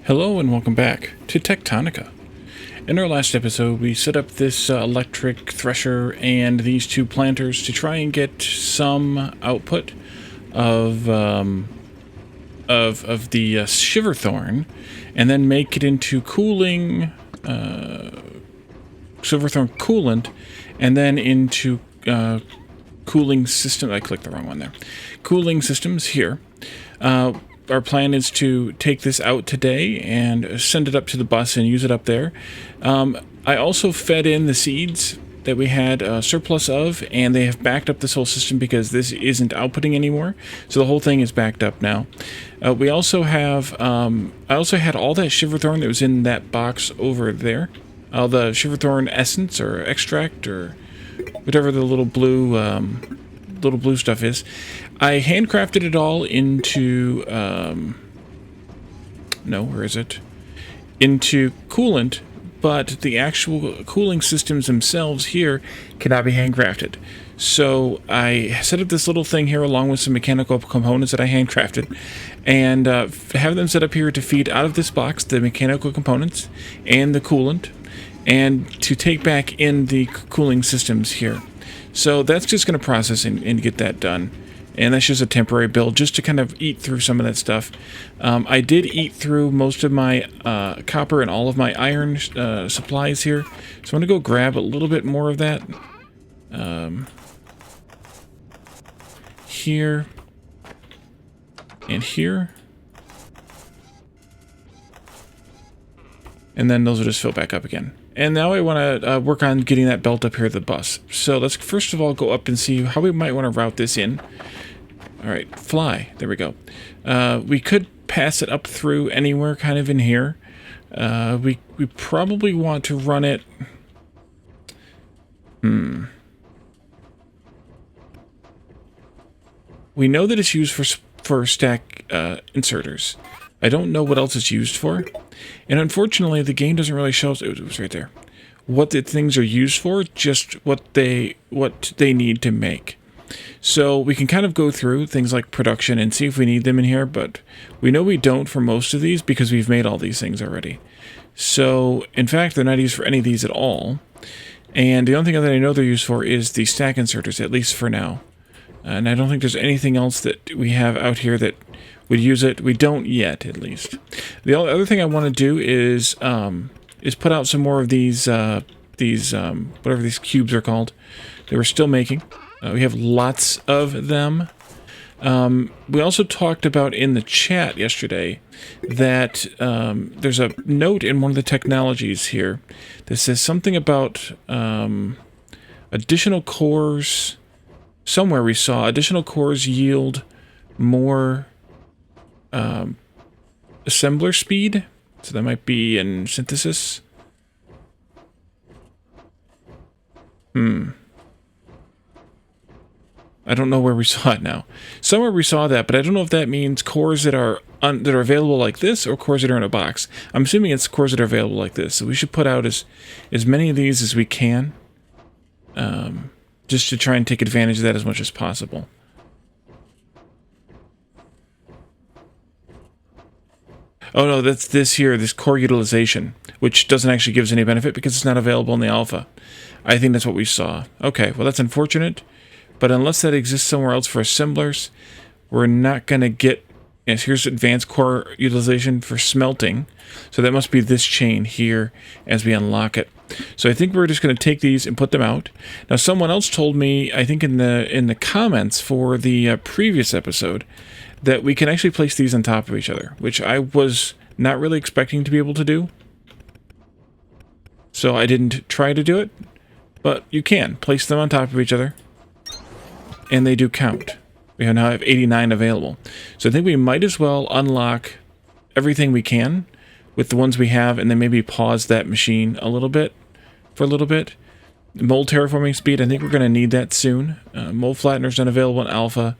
Hello and welcome back to Techtonica. In our last episode, we set up this electric thresher and these two planters to try and get some output of the Shiverthorn, and then make it into cooling Silverthorn coolant, and then into cooling system. I clicked the wrong one there. Cooling systems here. Our plan is to take this out today and send it up to the bus and use it up there. I also fed in the seeds that we had surplus of, and they have backed up this whole system because this isn't outputting anymore. So the whole thing is backed up now. We also have, I also had all that Shiverthorn that was in that box over there. The Shiverthorn essence or extract or whatever the little blue stuff is. I handcrafted it all into, no, where is it? Into coolant, but the actual cooling systems themselves here cannot be handcrafted. So I set up this little thing here along with some mechanical components that I handcrafted, and have them set up here to feed out of this box the mechanical components and the coolant, and to take back in the cooling systems here. So that's just going to process and get that done. And that's just a temporary build, just to kind of eat through some of that stuff. I did eat through most of my copper and all of my iron supplies here. So I'm going to go grab a little bit more of that. Here. And here. And then those will just fill back up again. And now I want to work on getting that belt up here at the bus. So let's first of all go up and see how we might want to route this in. Alright, fly. There we go. We could pass it up through anywhere kind of in here. We probably want to run it... We know that it's used for stack inserters. I don't know what else it's used for. And unfortunately, the game doesn't really show us... It was right there. What the things are used for, just what they need to make. So we can kind of go through things like production and see if we need them in here, but we know we don't for most of these because we've made all these things already. So, in fact, they're not used for any of these at all. And the only thing that I know they're used for is the stack inserters, at least for now. And I don't think there's anything else that we have out here that would use it. We don't yet, at least. The other thing I want to do is put out some more of these whatever these cubes are called, that we're still making. We have lots of them. We also talked about in the chat yesterday that there's a note in one of the technologies here that says something about additional cores. Somewhere we saw additional cores yield more assembler speed. So that might be in synthesis. I don't know where we saw it now. Somewhere we saw that, but I don't know if that means cores that are available like this or cores that are in a box. I'm assuming it's cores that are available like this. So we should put out as many of these as we can, just to try and take advantage of that as much as possible. Oh no, that's this here, this core utilization, which doesn't actually give us any benefit because it's not available in the alpha. I think that's what we saw. Okay, well that's unfortunate. But unless that exists somewhere else for assemblers, we're not going to get... Yes, here's advanced core utilization for smelting. So that must be this chain here as we unlock it. So I think we're just going to take these and put them out. Now someone else told me, I think in the comments for the previous episode, that we can actually place these on top of each other, which I was not really expecting to be able to do. So I didn't try to do it, but you can place them on top of each other. And they do count. We now have 89 available. So I think we might as well unlock everything we can with the ones we have, and then maybe pause that machine a little bit, for a little bit. Mold terraforming speed, I think we're going to need that soon. Mold flattener's not available in alpha.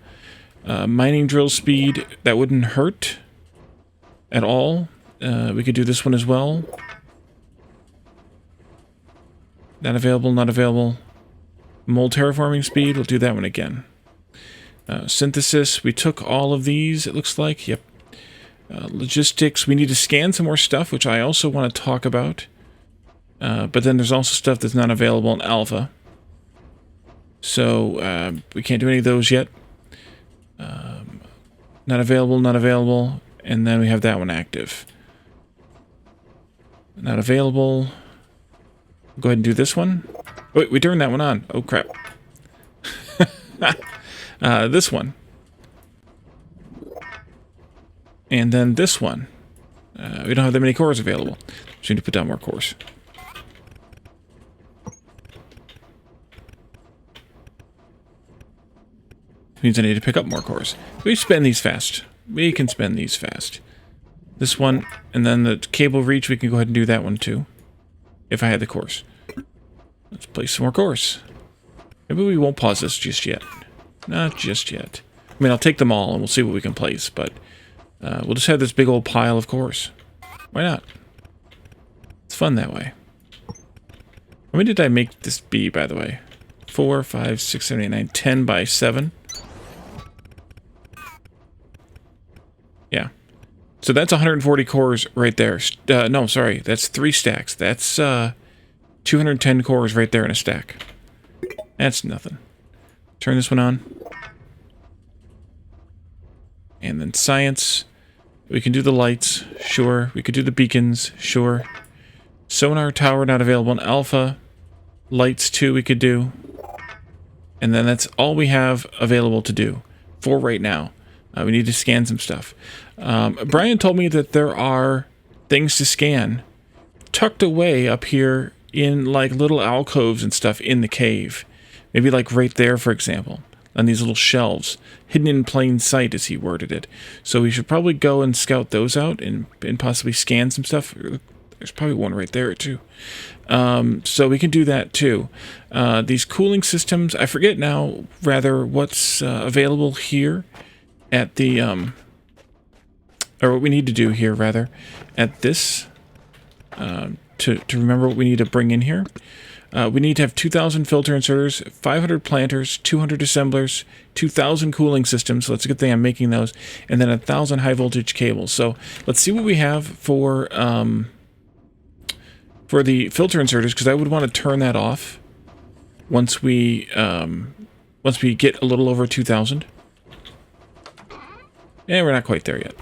Mining drill speed, that wouldn't hurt at all. We could do this one as well. Not available, not available. Mold terraforming speed, we'll do that one again. Synthesis, we took all of these, it looks like. Yep. Logistics, we need to scan some more stuff, which I also want to talk about. But then there's also stuff that's not available in Alpha. So we can't do any of those yet. Not available, not available. And then we have that one active. Not available. Go ahead and do this one. Wait, we turned that one on. Oh, crap. This one. And then this one. We don't have that many cores available. So we need to put down more cores. Means I need to pick up more cores. We spend these fast. We can spend these fast. This one, and then the cable reach, we can go ahead and do that one too. If I had the cores. Let's place some more cores. Maybe we won't pause this just yet. Not just yet. I mean, I'll take them all and we'll see what we can place, but we'll just have this big old pile of cores. Why not? It's fun that way. How many did I make this be, by the way? 4, 5, 6, 7, 8, 9, 10 by 7. Yeah. So that's 140 cores right there. No, sorry. That's 3 stacks. That's 210 cores right there in a stack. That's nothing. Turn this one on. And then science. We can do the lights. Sure. We could do the beacons. Sure. Sonar tower not available in Alpha. Lights too we could do. And then that's all we have available to do for right now. We need to scan some stuff. Brian told me that there are things to scan tucked away up here in like little alcoves and stuff in the cave. Maybe like right there, for example, on these little shelves, hidden in plain sight, as he worded it. So we should probably go and scout those out and possibly scan some stuff. There's probably one right there too. So we can do that too. These cooling systems, I forget now rather what's available here at the, or what we need to do here rather, at this, to remember what we need to bring in here. We need to have 2,000 filter inserters, 500 planters, 200 assemblers, 2,000 cooling systems. So that's a good thing I'm making those. And then 1,000 high voltage cables. So let's see what we have for the filter inserters, because I would want to turn that off once we get a little over 2,000. Yeah, we're not quite there yet.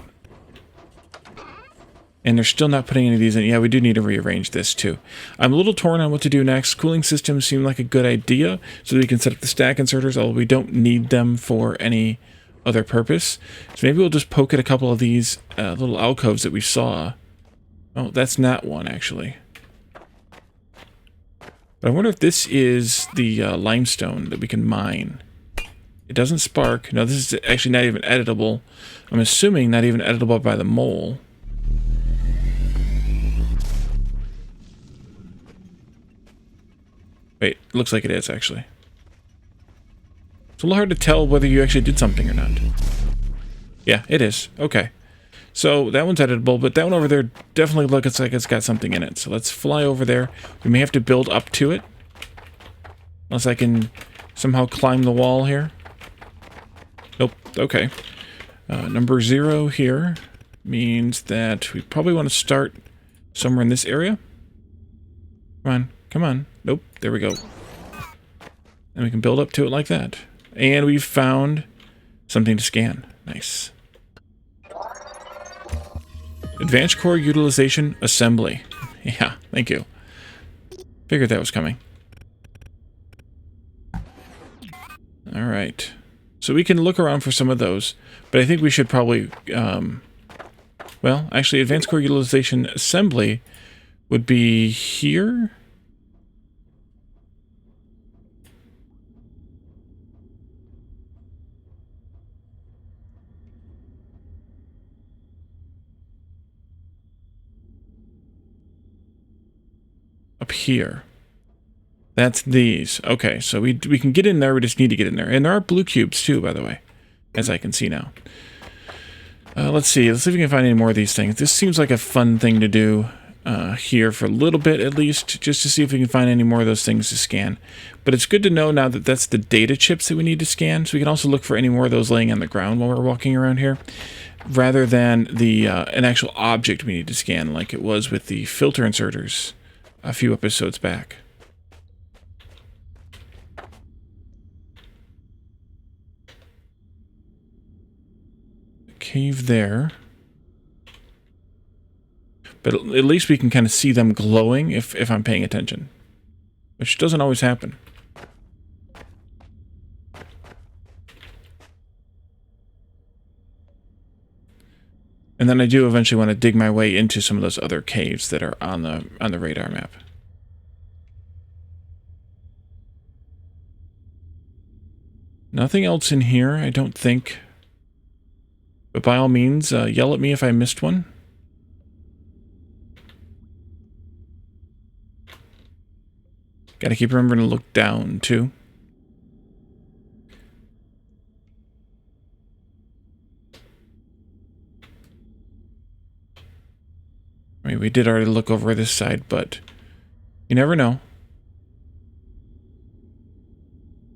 And they're still not putting any of these in. Yeah, we do need to rearrange this too. I'm a little torn on what to do next. Cooling systems seem like a good idea, so that we can set up the stack inserters, although we don't need them for any other purpose. So maybe we'll just poke at a couple of these little alcoves that we saw. Oh, that's not one, actually. But I wonder if this is the limestone that we can mine. It doesn't spark. No, this is actually not even editable. I'm assuming not even editable by the mole. Wait, it looks like it is, actually. It's a little hard to tell whether you actually did something or not. Yeah, it is. Okay. So that one's editable, but that one over there definitely looks like it's got something in it. So let's fly over there. We may have to build up to it. Unless I can somehow climb the wall here. Nope. Okay. Number 0 here means that we probably want to start somewhere in this area. Come on. Come on. Nope. There we go. And we can build up to it like that. And we've found something to scan. Nice. Advanced core utilization assembly. Yeah, thank you. Figured that was coming. Alright. So we can look around for some of those. But I think we should probably... well, actually, advanced core utilization assembly would be here. Up here. That's these. Okay, so we can get in there, we just need to get in there. And there are blue cubes too, by the way, as I can see now. Let's see if we can find any more of these things. This seems like a fun thing to do. here for a little bit at least, just to see if we can find any more of those things to scan. But it's good to know now that that's the data chips that we need to scan, so we can also look for any more of those laying on the ground while we're walking around here, rather than the an actual object we need to scan, like it was with the filter inserters a few episodes back. Cave there. But at least we can kind of see them glowing if I'm paying attention. Which doesn't always happen. And then I do eventually want to dig my way into some of those other caves that are on the radar map. Nothing else in here, I don't think. But by all means, yell at me if I missed one. Gotta keep remembering to look down, too. I mean, we did already look over this side, but you never know.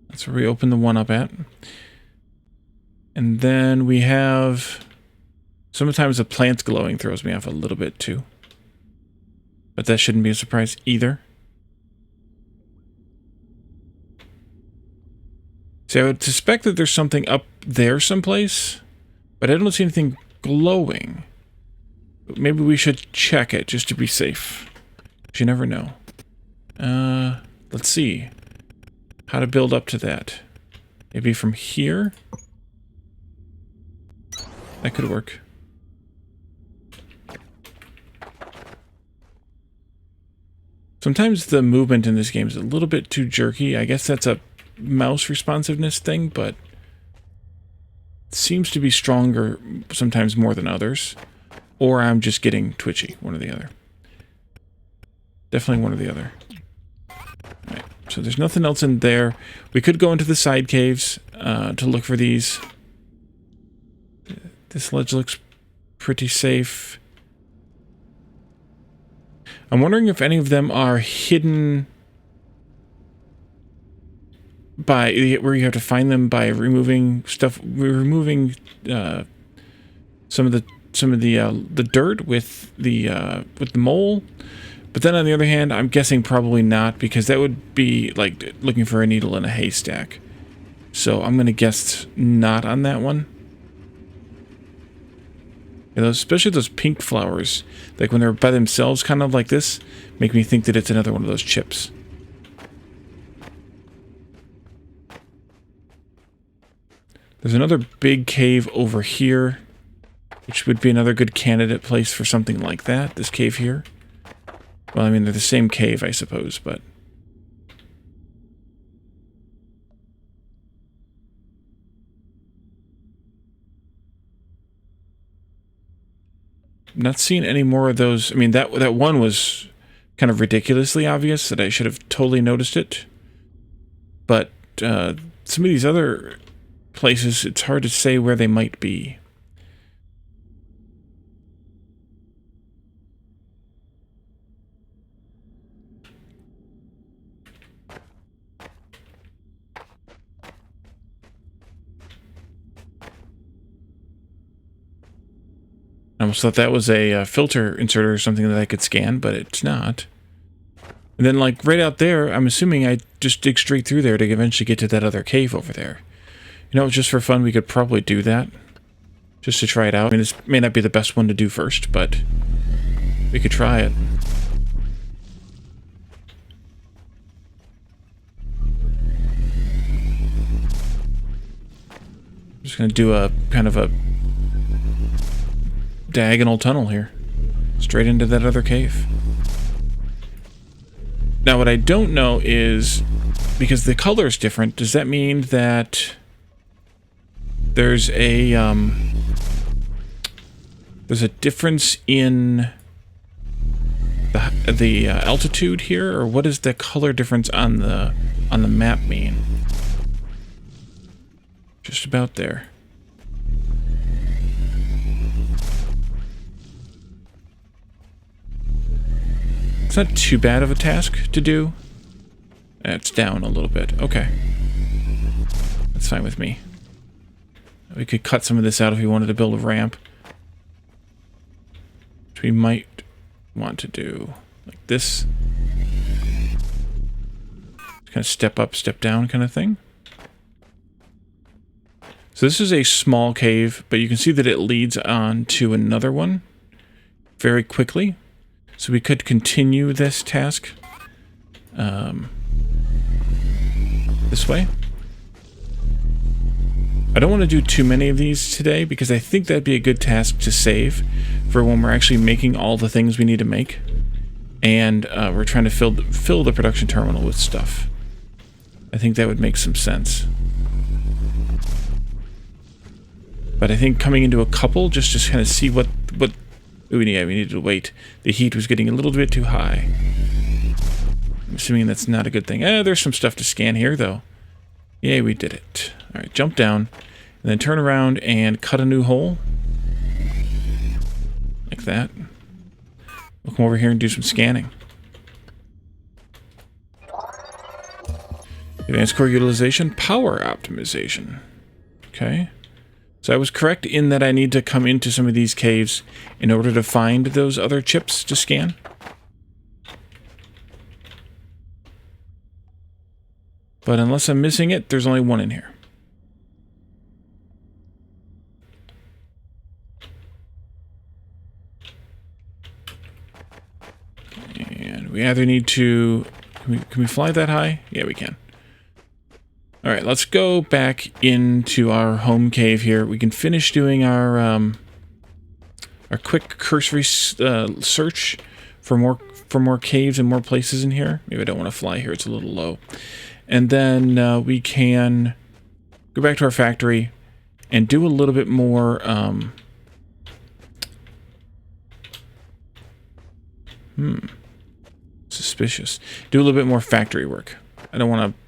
That's where we open the one up at. And then we have... Sometimes the plants glowing throws me off a little bit, too. But that shouldn't be a surprise either. See, I would suspect that there's something up there someplace, but I don't see anything glowing. Maybe we should check it just to be safe. But you never know. Let's see. How to build up to that. Maybe from here? That could work. Sometimes the movement in this game is a little bit too jerky. I guess that's a mouse responsiveness thing, but it seems to be stronger sometimes more than others. Or I'm just getting twitchy, one or the other. Definitely one or the other. Alright, so there's nothing else in there. We could go into the side caves to look for these. This ledge looks pretty safe. I'm wondering if any of them are hidden by where you have to find them by removing stuff, removing some of the dirt with the mole. But then on the other hand, I'm guessing probably not, because that would be like looking for a needle in a haystack. So I'm gonna guess not on that one. And especially those pink flowers, like when they're by themselves, kind of like this, make me think that it's another one of those chips. There's another big cave over here, which would be another good candidate place for something like that, this cave here. Well, I mean, they're the same cave, I suppose, but... not seeing any more of those. I mean, that one was kind of ridiculously obvious that I should have totally noticed it. But some of these other places, it's hard to say where they might be. I almost thought that was a filter inserter or something that I could scan, but it's not. And then, like, right out there, I'm assuming I just dig straight through there to eventually get to that other cave over there. You know, just for fun, we could probably do that. Just to try it out. I mean, this may not be the best one to do first, but we could try it. Just gonna do a kind of a diagonal tunnel here. Straight into that other cave. Now what I don't know is, because the color is different, does that mean that there's a difference in the altitude here, or what does the color difference on the map mean? Just about there. It's not too bad of a task to do. It's down a little bit. Okay. That's fine with me. We could cut some of this out if we wanted to build a ramp. Which we might want to do like this. Kind of step up, step down kind of thing. So this is a small cave, but you can see that it leads on to another one very quickly. So we could continue this task this way. I don't want to do too many of these today because I think that'd be a good task to save for when we're actually making all the things we need to make. And we're trying to fill the production terminal with stuff. I think that would make some sense. But I think coming into a couple, just to kind of see what we needed to wait. The heat was getting a little bit too high. I'm assuming that's not a good thing. There's some stuff to scan here, though. Yay, we did it. All right, jump down, and then turn around and cut a new hole. Like that. We'll come over here and do some scanning. Advanced core utilization, power optimization. Okay. So I was correct in that I need to come into some of these caves in order to find those other chips to scan. But unless I'm missing it, there's only one in here. And we either need to... Can we fly that high? Yeah, we can. Alright, let's go back into our home cave here. We can finish doing our quick cursory search for more caves and more places in here. Maybe I don't want to fly here, it's a little low. And then we can go back to our factory and do a little bit more suspicious. Do a little bit more factory work. I don't want to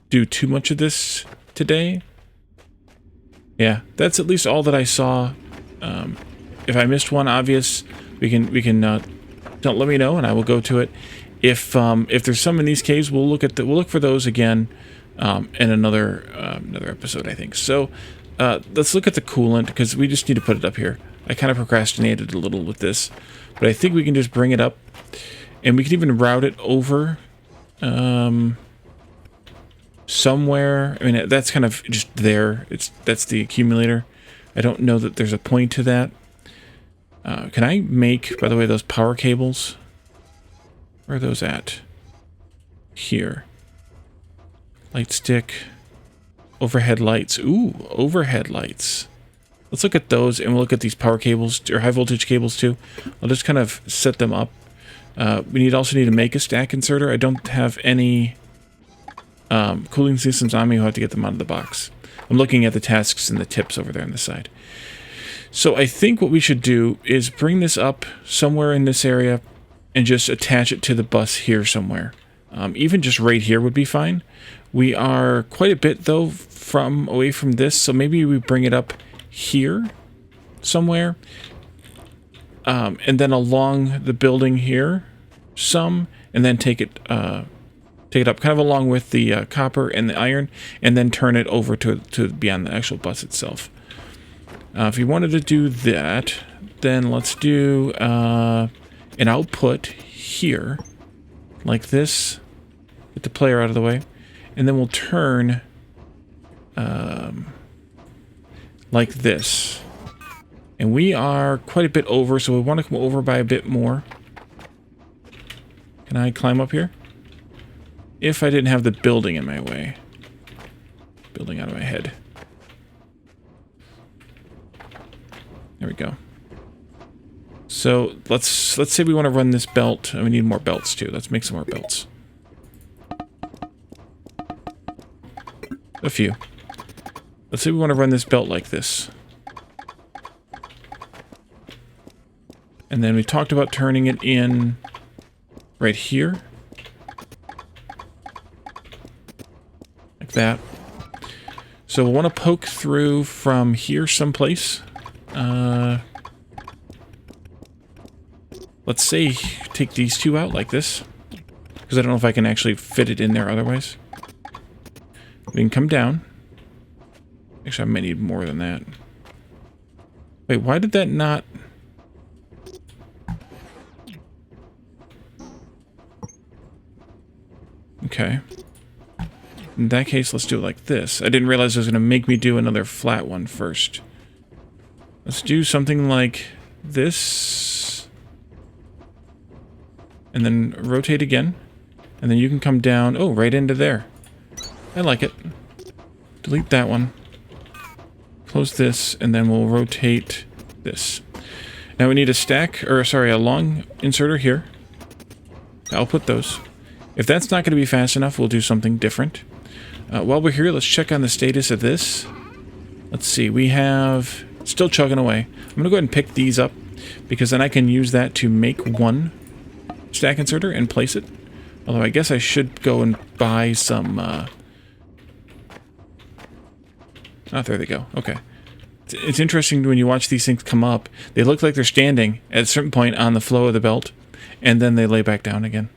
do too much of this today. Yeah, that's at least all that I saw. If I missed one obvious, we can don't let me know and I will go to it. If there's some in these caves, we'll look for those again in another episode, I think. So let's look at the coolant because we just need to put it up here. I kind of procrastinated a little with this, but I think we can just bring it up, and we can even route it over. Somewhere. I mean, that's kind of just there. That's the accumulator. I don't know that there's a point to that. Can I make, by the way, those power cables? Where are those at? Here. Light stick. Overhead lights. Ooh, overhead lights. Let's look at those, and we'll look at these power cables, or high voltage cables too. I'll just kind of set them up. We also need to make a stack inserter. I don't have any cooling systems on me. I'll have to get them out of the box. I'm looking at the tasks and the tips over there on the side. So I think what we should do is bring this up somewhere in this area and just attach it to the bus here somewhere. Even just right here would be fine. We are quite a bit, though, away from this, so maybe we bring it up here somewhere. And then along the building here some, and then take it up kind of along with the copper and the iron, and then turn it over to beyond the actual bus itself. If you wanted to do that, then let's do an output here, like this. Get the player out of the way, and then we'll turn like this. And we are quite a bit over, so we want to come over by a bit more. Can I climb up here? If I didn't have the building in my way. Building out of my head. There we go. So let's say we want to run this belt, and we need more belts too. Let's make some more belts. A few. Let's say we want to run this belt like this. And then we talked about turning it in right here. Like that. So we'll want to poke through from here someplace. let's say take these two out like this, because I don't know if I can actually fit it in there otherwise. We can come down. Actually, I might need more than that. Wait, why did that not... Okay. In that case, let's do it like this. I didn't realize it was going to make me do another flat one first. Let's do something like this. And then rotate again. And then you can come down, oh, right into there. I like it. Delete that one. Close this, and then we'll rotate this. Now we need a stack, or sorry, a long inserter here. I'll put those. If that's not going to be fast enough, we'll do something different. While we're here, let's check on the status of this. Let's see, we have... Still chugging away. I'm going to go ahead and pick these up, because then I can use that to make one stack inserter and place it. Although I guess I should go and buy some... Oh, there they go. Okay. It's interesting when you watch these things come up. They look like they're standing at a certain point on the flow of the belt, and then they lay back down again.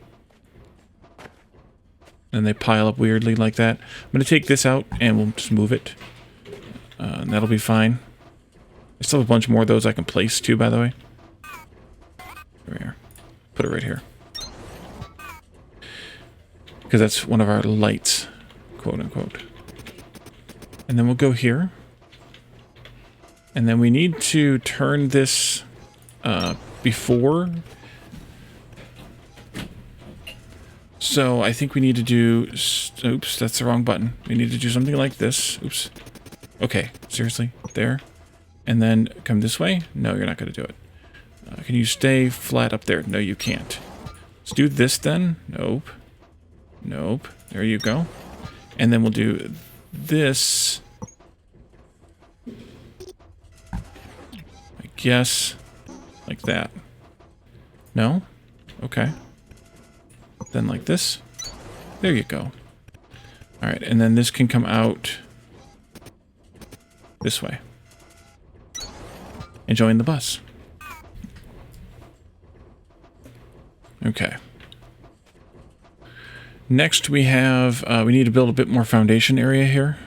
And they pile up weirdly like that. I'm going to take this out, and we'll just move it. And that'll be fine. I still have a bunch more of those I can place, too, by the way. There we are. Put it right here. Because that's one of our lights, quote-unquote. And then we'll go here. And then we need to turn this before. So I think we need to do... Oops, that's the wrong button. We need to do something like this. Oops. Okay, seriously? There. And then come this way? No, you're not going to do it. Can you stay flat up there? No, you can't. Let's do this then. Nope. Nope. There you go. And then we'll do this. I guess like that. No? Okay. Then like this. There you go. Alright, and then this can come out this way. And join the bus. Okay. Next we have, we need to build a bit more foundation area here.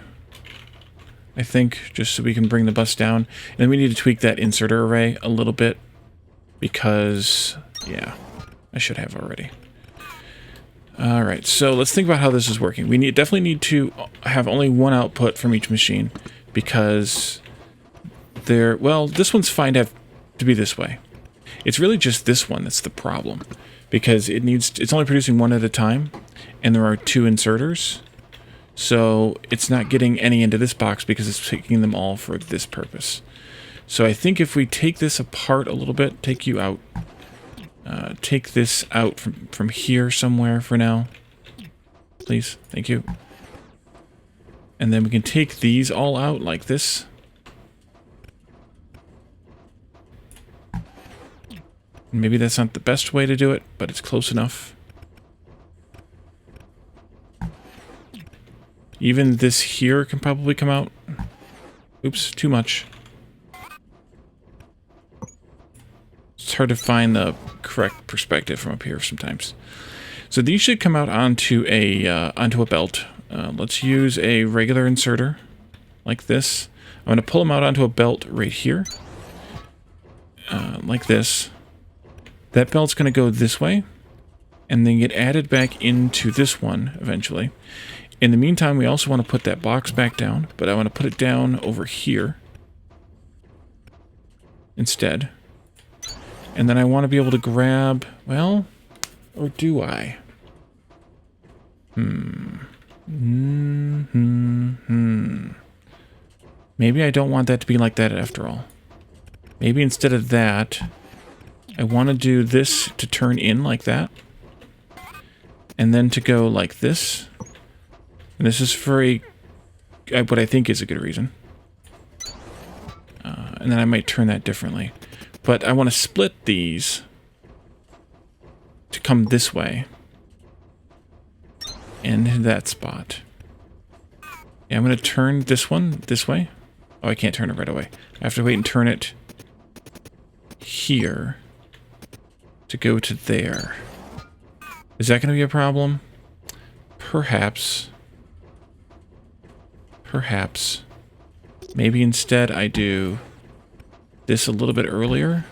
I think, just so we can bring the bus down. And then we need to tweak that inserter array a little bit. Because, yeah, I should have already. Alright, so let's think about how this is working. We definitely need to have only one output from each machine. Because well, this one's fine to be this way. It's really just this one that's the problem. Because it's only producing one at a time. And there are two inserters. So it's not getting any into this box because it's taking them all for this purpose. So I think if we take this apart a little bit, take you out. Take this out from here somewhere for now. Please. Thank you. And then we can take these all out like this. Maybe that's not the best way to do it, but it's close enough. Even this here can probably come out. Oops, too much. It's hard to find the correct perspective from up here sometimes. So these should come out onto a belt. Let's use a regular inserter like this. I'm going to pull them out onto a belt right here. Like this. That belt's going to go this way. And then get added back into this one eventually. In the meantime, we also want to put that box back down. But I want to put it down over here. Instead. And then I want to be able to grab... Well... Or do I? Maybe I don't want that to be like that after all. Maybe instead of that, I want to do this to turn in like that. And then to go like this. And this is for what I think is a good reason. And then I might turn that differently. But I want to split these to come this way. In that spot. Yeah, I'm going to turn this one this way. Oh, I can't turn it right away. I have to wait and turn it here. to go to there. Is that going to be a problem? Perhaps. Perhaps. Maybe instead I do this a little bit earlier.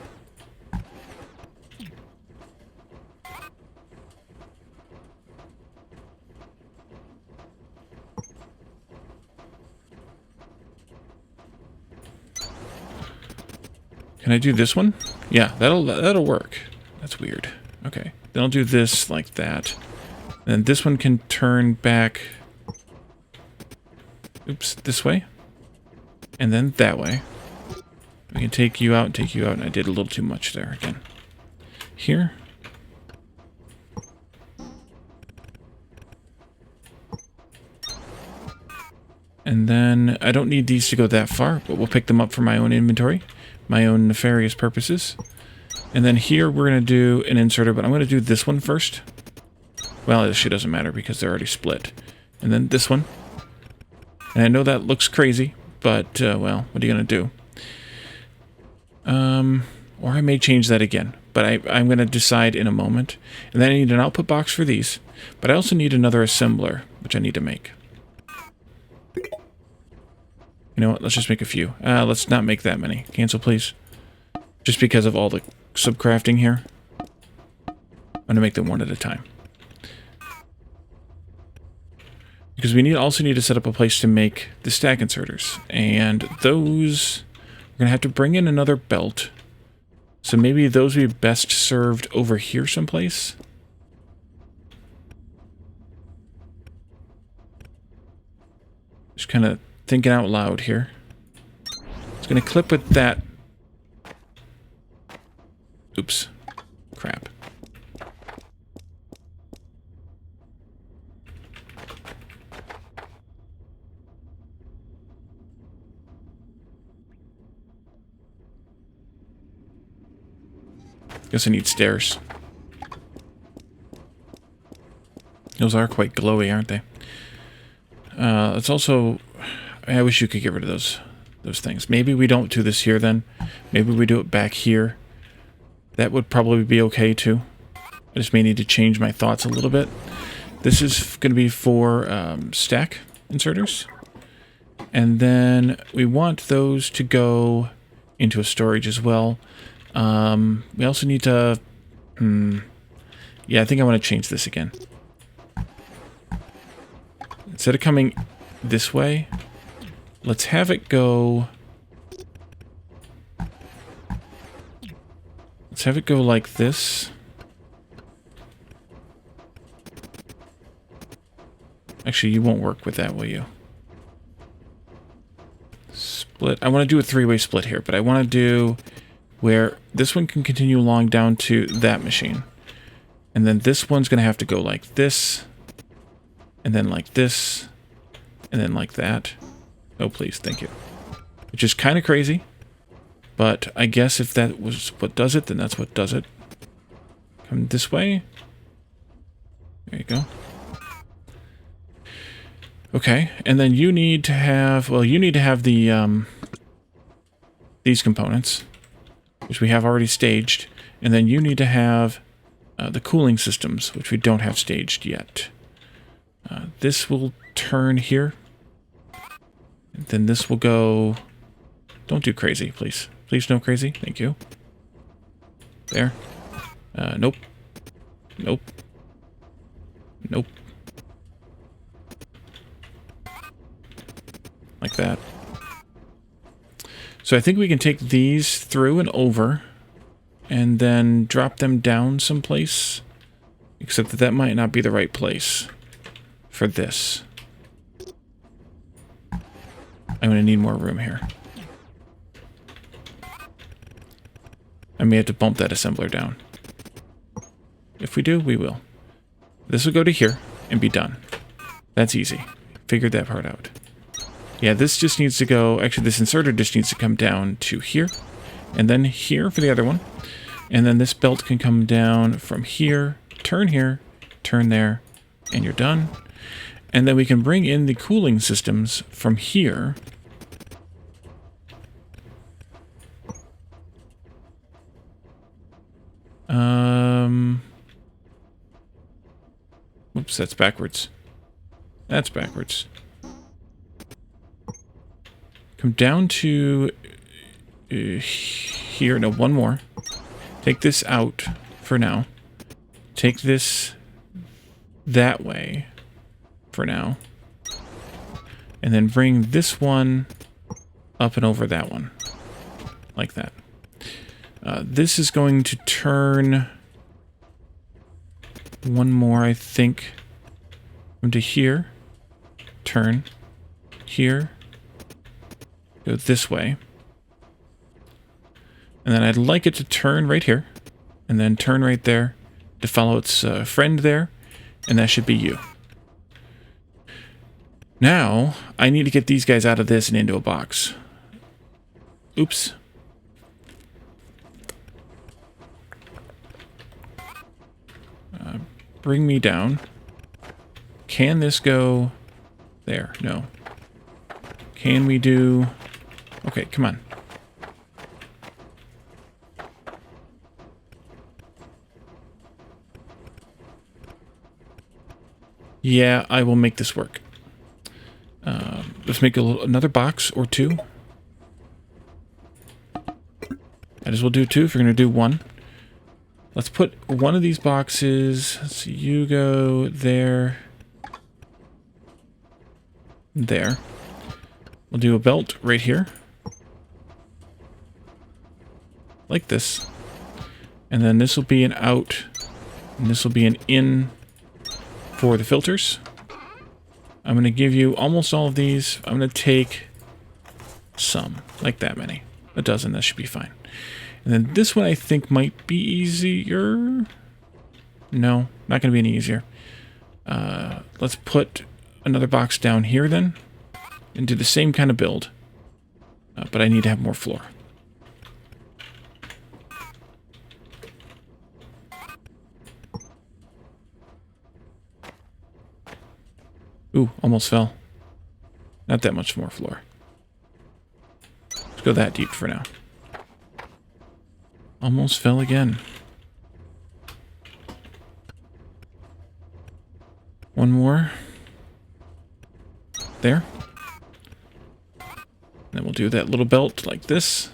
Can I do this one? Yeah, that'll work. That's weird. Okay. Then I'll do this like that. And this one can turn back. Oops, this way. And then that way. We can take you out and take you out, and I did a little too much there again. Here. And then I don't need these to go that far, but we'll pick them up for my own inventory, my own nefarious purposes. And then here we're going to do an inserter, but I'm going to do this one first. Well, it actually doesn't matter because they're already split. And then this one. And I know that looks crazy, but, well, what are you going to do? Or I may change that again, but I'm going to decide in a moment. And then I need an output box for these, but I also need another assembler, which I need to make. You know what? Let's just make a few. Let's not make that many. Cancel, please. Just because of all the subcrafting here. I'm going to make them one at a time. Because we also need to set up a place to make the stack inserters. And those... We're going to have to bring in another belt. So maybe those would be best served over here someplace. Just kind of thinking out loud here. It's going to clip with that. Oops. Crap. Guess I need stairs. Those are quite glowy, aren't they? It's also... I wish you could get rid of those things. Maybe we don't do this here then. Maybe we do it back here. That would probably be okay too. I just may need to change my thoughts a little bit. This is going to be for stack inserters. And then we want those to go into a storage as well. We also need to... yeah, I think I want to change this again. Instead of coming this way, let's have it go... Let's have it go like this. Actually, you won't work with that, will you? Split. I want to do a three-way split here, but I want to do where this one can continue along down to that machine. And then this one's going to have to go like this. And then like this. And then like that. Oh, please. Thank you. Which is kind of crazy. But I guess if that was what does it, then that's what does it. Come this way. There you go. Okay, and then you need to have, well, you need to have the, these components, which we have already staged, and then you need to have the cooling systems, which we don't have staged yet. This will turn here, and then this will go, don't do crazy, please. Please no crazy, thank you. There. Nope. Nope. Nope. Like that. So I think we can take these through and over and then drop them down someplace. Except that might not be the right place for this. I'm going to need more room here. I may have to bump that assembler down. If we do, we will. This will go to here and be done. That's easy. Figured that part out. Yeah, this just needs to go... Actually, this inserter just needs to come down to here. And then here for the other one. And then this belt can come down from here, turn there, and you're done. And then we can bring in the cooling systems from here. Oops, that's backwards. That's backwards. Come down to here. No, one more. Take this out for now. Take this that way for now. And then bring this one up and over that one. Like that. This is going to turn one more, I think. Into here. Turn. Here. Go this way. And then I'd like it to turn right here. And then turn right there to follow its friend there. And that should be you. Now, I need to get these guys out of this and into a box. Oops. Bring me down. Can this go there? No. Can we do... Okay, come on. Yeah, I will make this work. Let's make another box or two. Might as well do two if you're going to do one. Let's put one of these boxes. Let's see, you go there. There. We'll do a belt right here. Like this. And then this will be an out. And this will be an in for the filters. I'm going to give you almost all of these. I'm going to take some. Like that many. A dozen. That should be fine. And then this one I think might be easier. No, not going to be any easier. Let's put another box down here then. And do the same kind of build. But I need to have more floor. Ooh, almost fell. Not that much more floor. Let's go that deep for now. Almost fell again. One more. There. Then we'll do that little belt like this.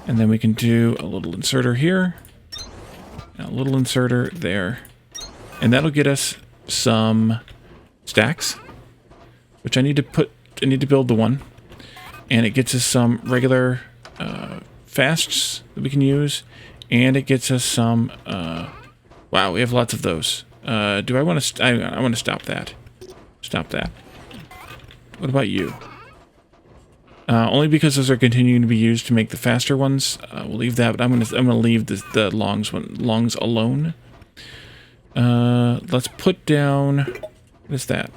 And then we can do a little inserter here. And a little inserter there. And that'll get us some stacks. Which I need to build the one. And it gets us some regular fasts that we can use. And it gets us some... wow, we have lots of those. Do I want to... I want to stop that. Stop that. What about you? Only because those are continuing to be used to make the faster ones. We'll leave that, but I'm gonna leave the longs alone. Let's put down. What is that?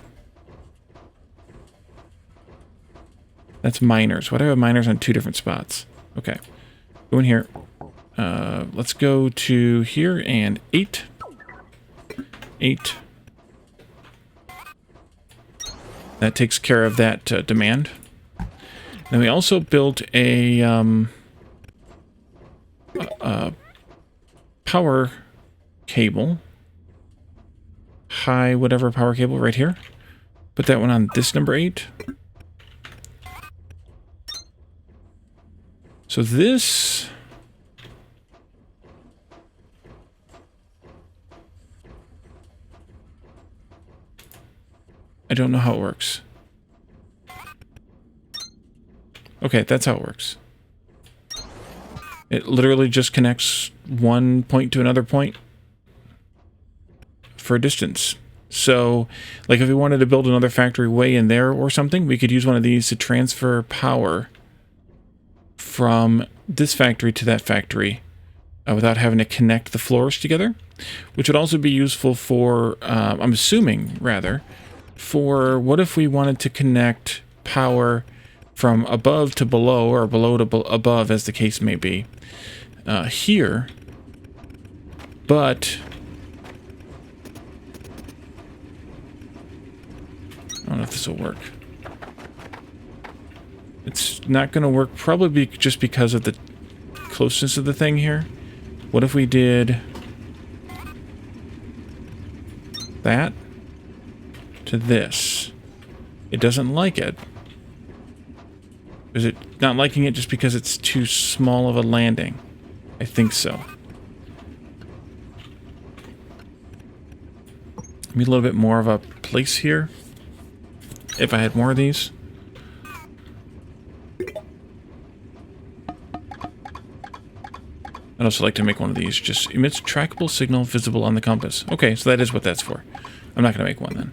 That's miners. Why do I have miners on two different spots? Okay, go in here. Let's go to here and 8. 8. That takes care of that demand. Then we also built a power cable. High whatever power cable right here. Put that one on this number 8. So this... I don't know how it works. Okay, that's how it works. It literally just connects one point to another point for a distance. So, like if we wanted to build another factory way in there or something, we could use one of these to transfer power from this factory to that factory without having to connect the floors together, which would also be useful for, I'm assuming, rather, for what if we wanted to connect power from above to below, or below to above, as the case may be, here, but I don't know if this will work. It's not going to work, probably just because of the closeness of the thing here. What if we did that to this. It doesn't like it. Is it not liking it just because it's too small of a landing? I think so. Maybe a little bit more of a place here. If I had more of these. I'd also like to make one of these. Just emits trackable signal visible on the compass. Okay, so that is what that's for. I'm not going to make one then.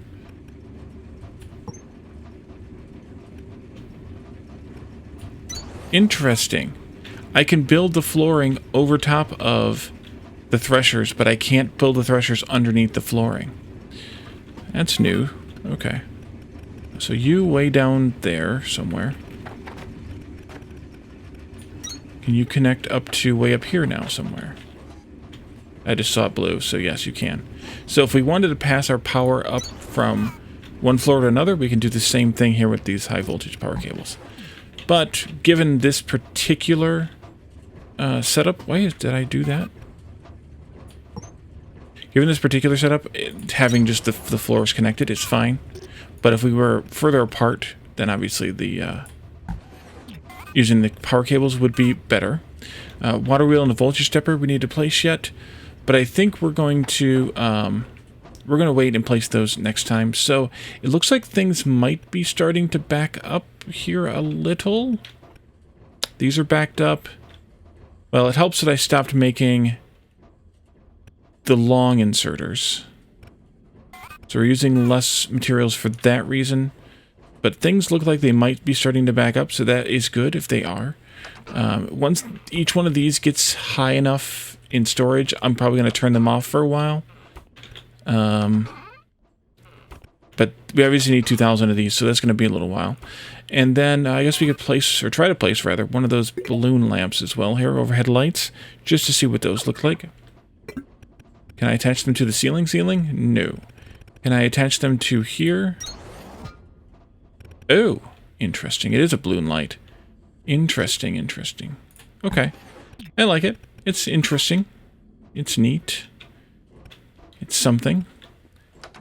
Interesting. I can build the flooring over top of the threshers, but I can't build the threshers underneath the flooring. That's new. Okay. So you way down there somewhere. Can you connect up to way up here now somewhere? I just saw it blue, so yes, you can. So if we wanted to pass our power up from one floor to another, we can do the same thing here with these high voltage power cables. But given this particular setup, why did I do that? Given this particular setup, having just the floors connected is fine. But if we were further apart, then obviously the using the power cables would be better. Water wheel and the voltage stepper we need to place yet, but I think we're going to wait and place those next time. So it looks like things might be starting to back up here a little. These are backed up. Well, it helps that I stopped making the long inserters. So we're using less materials for that reason. But things look like they might be starting to back up, so that is good if they are. Once each one of these gets high enough in storage, I'm probably going to turn them off for a while. But we obviously need 2,000 of these, so that's going to be a little while. And then I guess we could place, or try to place rather, one of those balloon lamps as well here, overhead lights, just to see what those look like. Can I attach them to the ceiling? No. Can I attach them to here? Oh, interesting. It is a balloon light. Interesting. Okay. I like it. It's interesting. It's neat. It's something.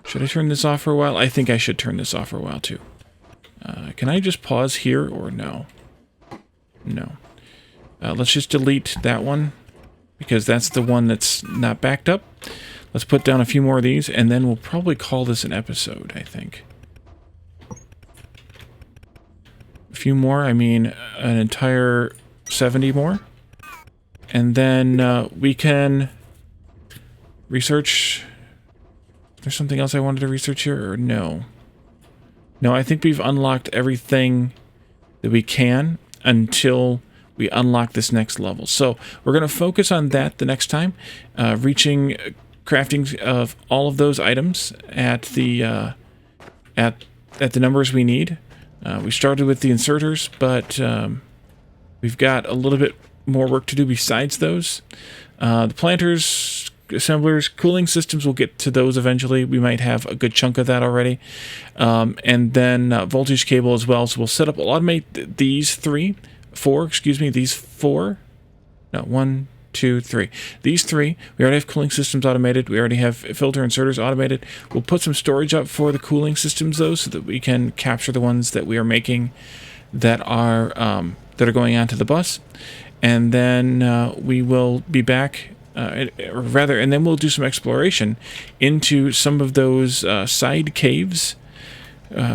Should I turn this off for a while? I think I should turn this off for a while too. Can I just pause here or no? No. Let's just delete that one because that's the one that's not backed up. Let's put down a few more of these and then we'll probably call this an episode, I think. A few more, I mean an entire 70 more. And then we can research. There's something else I wanted to research here, or no? No, I think we've unlocked everything that we can until we unlock this next level. So we're going to focus on that the next time, reaching crafting of all of those items at the numbers we need. We started with the inserters, but we've got a little bit more work to do besides those. The planters, assemblers, cooling systems, we'll get to those eventually. We might have a good chunk of that already. And then voltage cable as well. So we'll set up, we'll automate these four. No, 1, 2, 3. These three, we already have cooling systems automated. We already have filter inserters automated. We'll put some storage up for the cooling systems though, so that we can capture the ones that we are making that are going onto the bus. And then we will be back, and then we'll do some exploration into some of those side caves,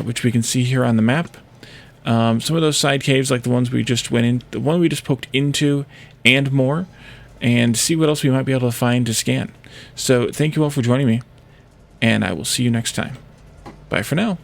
which we can see here on the map. Some of those side caves, like the ones we just went in, the one we just poked into, and more, and see what else we might be able to find to scan. So thank you all for joining me, and I will see you next time. Bye for now.